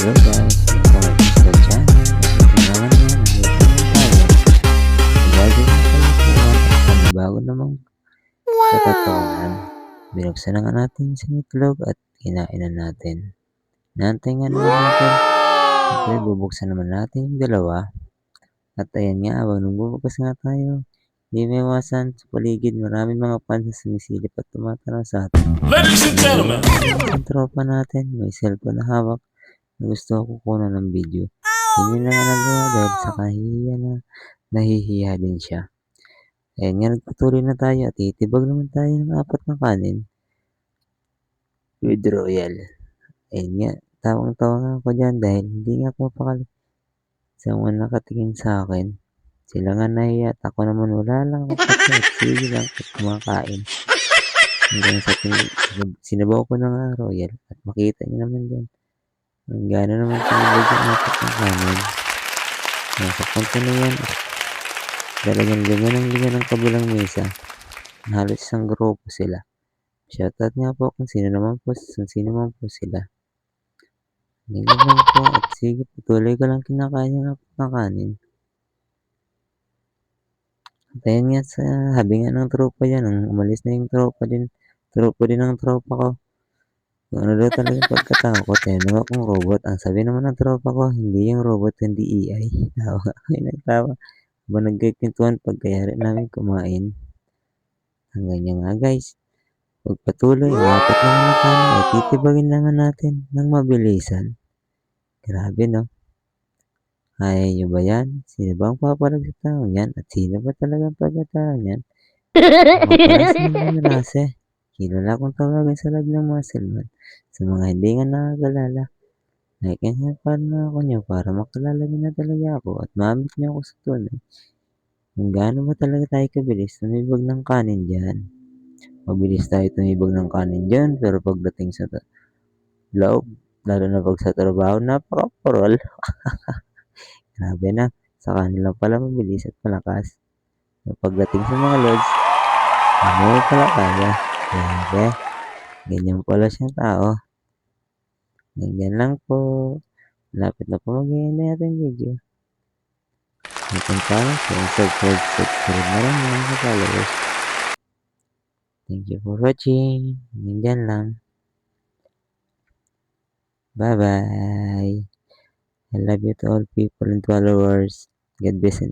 Hello guys, welcome to the channel. Ito naman yan, nandito naman tayo. Gagawin ko kalukuhan at panibago namang katotohanan. Binuksan na nga natin yung itlog at kinain na natin. Naantay nga naman natin. Siyempre, bubuksan naman natin yung dalawa. At ayan nga, habang nagbubukas nga tayo, hindi may iwasan sa paligid. Maraming mga fans na sumisilip at tumatanaw sa atin. Ladies and gentlemen, Ang tropa natin, may cellphone na hawak na gusto ko kukunan ng video. Hindi na nga nagawa dahil sa kahihiya na nahihiya din siya. Ayan nga, nagpatuloy na tayo at titibag naman tayo ng 4 na kanin with royal. Ayan nga, tawang-tawa nga ako dyan dahil hindi nga ako mapakali sa mga nakatingin sa akin. Sila nga nahiya at ako naman wala lang akong pati at sige lang at kumakain. Hanggang sa sinabaw ko na nga royal at makita niyo naman dyan. Ang gana naman tinibag yung 4 na kanin. Nasa punto na yan. Talagang lima ng kabilang mesa. Halos isang grupo sila. Shoutout nga po kung sino man po sila. Ganyan lang po at sige, patuloy ko lang kinakain yung 4 na kanin. At ayun nga, sabi nga ng tropa yan, nung umalis na yung tropa din ng tropa ko. Kung ano daw talaga pagkatao ko, tinanong akong robot. Ang sabi naman ng tropa ko, hindi yung robot, kundi AI. Tawa ako, nagtawa. Habang nagkikwentuhan pagkayari namin kumain. Hanggang yan nga guys. Pagpatuloy, ang 4 na mga kanin ay titibagin na nga natin ng mabilisan. Grabe no? Kaya nyo ba yan? Sino ba ang papalag sa taong yan? At sino ba talaga ang pagkatao yan? Ako pala si Manrase. Kilala kong tawagan sa loob ng muscleman. Sa mga hindi nga nakakalala, like and help na ako nyo para makilala nyo na talaga ako at maamit nyo ako sa tunay. Kung gaano ba talaga tayo kabilis tumibag ng kanin dyan? Mabilis tayo tumibag ng kanin dyan, pero pagdating sa loob, lalo na pag sa trabaho, napaka-porol. Grabe na, sa kanila pala mabilis at malakas. Pagdating sa mga lods, ano mo pala kaya? Grabe, ganyan pala siyang tao. Ganyan lang po. Lapit na po mag-end na natin video. Kung paano, subscribe na lang mga followers. Thank you for watching. Ganyan lang. Bye-bye. I love you to all people and followers. God bless.